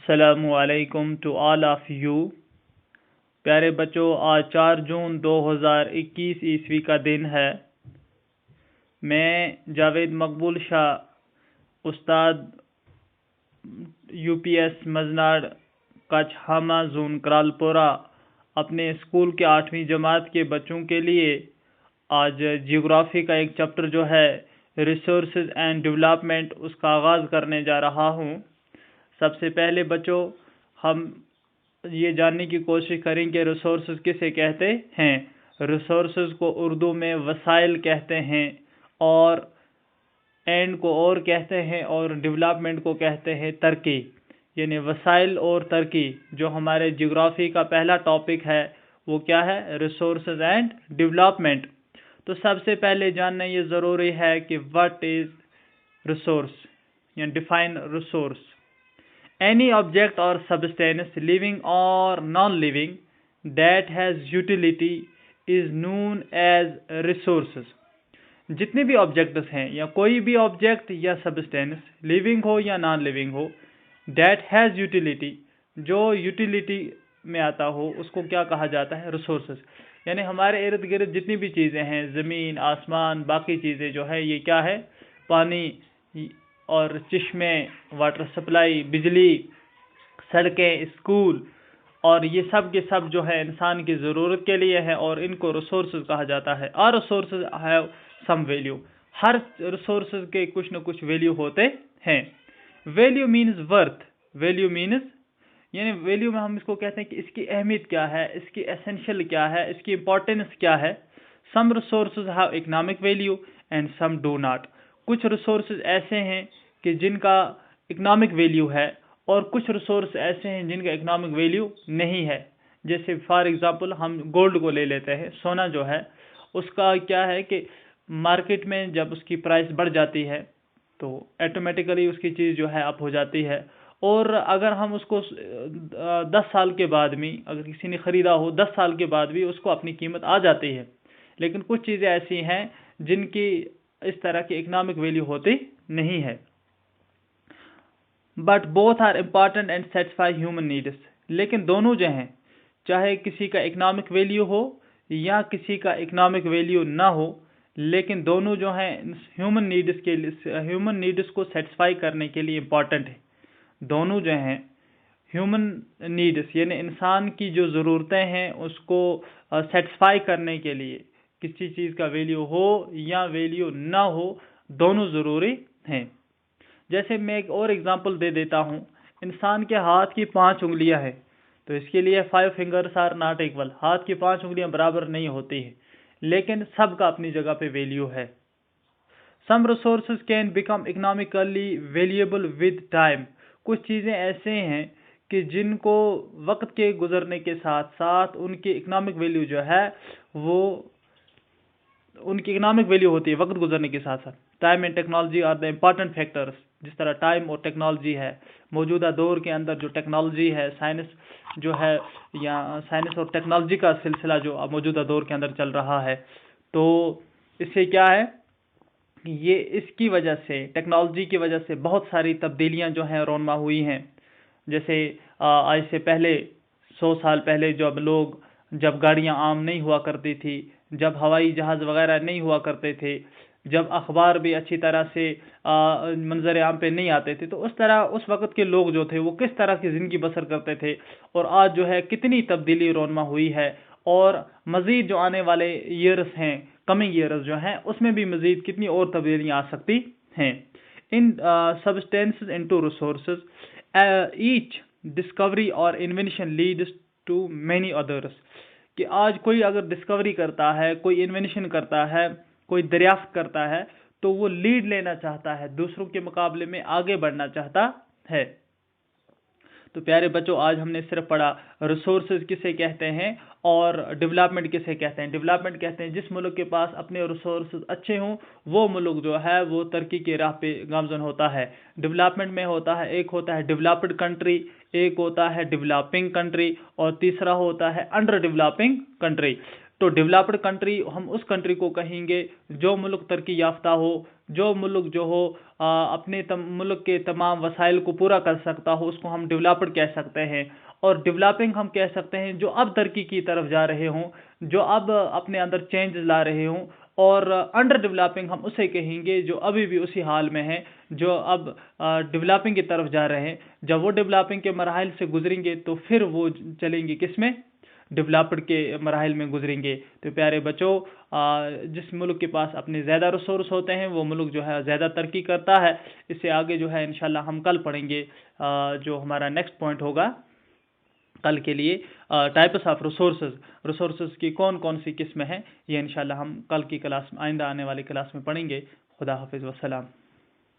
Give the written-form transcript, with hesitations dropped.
السلام علیکم to all of you. پیارے بچوں، آج 4 جون 2021 عیسوی کا دن ہے۔ میں جاوید مقبول شاہ، استاد UPS مزناڑ کچھ ہامہ زون کرالپورہ، اپنے اسکول کے 8ویں جماعت کے بچوں کے لیے آج جیوگرافی کا ایک چیپٹر جو ہے ریسورسز اینڈ ڈیولپمنٹ، اس کا آغاز کرنے جا رہا ہوں۔ سب سے پہلے بچوں، ہم یہ جاننے کی کوشش کریں کہ ریسورسز کسے کہتے ہیں۔ ریسورسز کو اردو میں وسائل کہتے ہیں، اور اینڈ کو اور کہتے ہیں، اور ڈیولپمنٹ کو کہتے ہیں ترقی، یعنی وسائل اور ترقی۔ جو ہمارے جغرافی کا پہلا ٹاپک ہے وہ کیا ہے؟ Resources and development. تو سب سے پہلے جاننا یہ ضروری ہے کہ واٹ از ریسورس، یعنی define resource. Any object or substance, living or non-living, that has utility is known as resources۔ جتنے بھی آبجیکٹس ہیں، یا کوئی بھی آبجیکٹ یا سبسٹینس، لیونگ ہو یا نان لیونگ ہو، that has utility، جو یوٹیلیٹی میں آتا ہو، اس کو کیا کہا جاتا ہے؟ ریسورسز۔ یعنی ہمارے ارد گرد جتنی بھی چیزیں ہیں، زمین، آسمان، باقی چیزیں جو ہے، یہ کیا ہے؟ پانی اور چشمے، واٹر سپلائی، بجلی، سڑکیں، اسکول، اور یہ سب کے سب جو ہے انسان کی ضرورت کے لیے ہے، اور ان کو ریسورسز کہا جاتا ہے۔ اور ریسورسز ہیو سم ویلیو، ہر ریسورسز کے کچھ نہ کچھ ویلیو ہوتے ہیں۔ Value means worth, value means یعنی ویلیو میں ہم اس کو کہتے ہیں کہ اس کی اہمیت کیا ہے، اس کی ایسینشیل کیا ہے، اس کی امپورٹنس کیا ہے۔ Some resources have economic value and some do not. کچھ ریسورسز ایسے ہیں کہ جن کا اکنامک ویلیو ہے، اور کچھ ریسورس ایسے ہیں جن کا اکنامک ویلیو نہیں ہے۔ جیسے فار ایگزامپل ہم گولڈ کو لے لیتے ہیں، سونا جو ہے، اس کا کیا ہے کہ مارکیٹ میں جب اس کی پرائس بڑھ جاتی ہے تو ایٹومیٹیکلی اس کی چیز جو ہے اپ ہو جاتی ہے، اور اگر ہم اس کو 10 سال کے بعد بھی، اگر کسی نے خریدا ہو 10 سال کے بعد بھی اس کو اپنی قیمت آ جاتی ہے۔ لیکن کچھ چیزیں ایسی ہیں جن کی اس طرح کی اکنامک ویلیو ہوتی نہیں ہے۔ But both are important and satisfy human needs. لیکن دونوں جو ہیں، چاہے کسی کا اکنامک ویلیو ہو یا کسی کا اکنامک ویلیو نہ ہو، لیکن دونوں جو ہیں ہیومن نیڈس کو سیٹسفائی کرنے کے لیے امپورٹنٹ ہے۔ دونوں جو ہیں ہیومن نیڈس، یعنی انسان کی جو ضرورتیں ہیں اس کو سیٹسفائی کرنے کے لیے، کسی چیز کا ویلیو ہو یا ویلیو نہ ہو، دونوں ضروری ہیں۔ جیسے میں ایک اور ایگزامپل دے دیتا ہوں، انسان کے ہاتھ کی 5 انگلیاں ہیں، تو اس کے لیے 5 fingers are not equal، ہاتھ کی 5 انگلیاں برابر نہیں ہوتی ہیں، لیکن سب کا اپنی جگہ پہ ویلیو ہے۔ Some resources can become economically valuable with time۔ کچھ چیزیں ایسے ہیں کہ جن کو وقت کے گزرنے کے ساتھ ساتھ ان کی اکنامک ویلیو جو ہے وہ ان کی اکنامک ویلیو ہوتی ہے وقت گزرنے کے ساتھ ساتھ۔ Time and technology are the important factors. جس طرح ٹائم اور ٹیکنالوجی ہے، موجودہ دور کے اندر جو ٹیکنالوجی ہے، سائنس جو ہے، یا سائنس اور ٹیکنالوجی کا سلسلہ جو موجودہ دور کے اندر چل رہا ہے، تو اس سے کیا ہے، یہ اس کی وجہ سے، ٹیکنالوجی کی وجہ سے بہت ساری تبدیلیاں جو ہیں رونما ہوئی ہیں۔ جیسے آج سے پہلے 100 سال پہلے جب گاڑیاں عام نہیں ہوا کرتی تھی، جب ہوائی جہاز وغیرہ نہیں ہوا کرتے تھے، جب اخبار بھی اچھی طرح سے منظر عام پہ نہیں آتے تھے، تو اس طرح اس وقت کے لوگ جو تھے وہ کس طرح کی زندگی بسر کرتے تھے، اور آج جو ہے کتنی تبدیلی رونما ہوئی ہے، اور مزید جو آنے والے ایئرز ہیں، کمنگ ایئرز جو ہیں، اس میں بھی مزید کتنی اور تبدیلیاں آ سکتی ہیں۔ ان substances into resources, each discovery اور invention leads to many others. کہ آج کوئی اگر ڈسکوری کرتا ہے، کوئی انوینشن کرتا ہے، کوئی دریافت کرتا ہے، تو وہ لیڈ لینا چاہتا ہے، دوسروں کے مقابلے میں آگے بڑھنا چاہتا ہے۔ تو پیارے بچوں، آج ہم نے صرف پڑھا ریسورسز کسے کہتے ہیں اور ڈیولپمنٹ کسے کہتے ہیں۔ ڈیولپمنٹ کہتے ہیں جس ملک کے پاس اپنے ریسورسز اچھے ہوں، وہ ملک جو ہے وہ ترقی کی راہ پہ گامزن ہوتا ہے۔ ڈیولپمنٹ میں ہوتا ہے، ایک ہوتا ہے ڈیولپڈ کنٹری، ایک ہوتا ہے ڈیولپنگ کنٹری، اور تیسرا ہوتا ہے انڈر ڈیولپنگ کنٹری۔ تو ڈیولپڈ کنٹری ہم اس کنٹری کو کہیں گے جو ملک ترقی یافتہ ہو، جو ملک جو ہو اپنے ملک کے تمام وسائل کو پورا کر سکتا ہو، اس کو ہم ڈیولپڈ کہہ سکتے ہیں، اور ڈیولپنگ ہم کہہ سکتے ہیں جو اب ترقی کی طرف جا رہے ہوں، جو اب اپنے اندر چینج لا رہے ہوں، اور انڈر ڈیولپنگ ہم اسے کہیں گے جو ابھی بھی اسی حال میں ہیں، جو اب ڈیولپنگ کی طرف جا رہے ہیں۔ جب وہ ڈیولپنگ کے مراحل سے گزریں گے تو پھر وہ چلیں گے کس میں؟ ڈیولپڈ کے مراحل میں گزریں گے۔ تو پیارے بچوں، جس ملک کے پاس اپنے زیادہ ریسورس ہوتے ہیں وہ ملک جو ہے زیادہ ترقی کرتا ہے۔ اس سے آگے جو ہے انشاءاللہ ہم کل پڑھیں گے، جو ہمارا نیکسٹ پوائنٹ ہوگا کل کے لیے، ٹائپس آف ریسورسز کی کون کون سی قسمیں ہیں، یہ انشاءاللہ ہم کل کی کلاس میں، آئندہ آنے والی کلاس میں پڑھیں گے۔ خدا حافظ، والسلام۔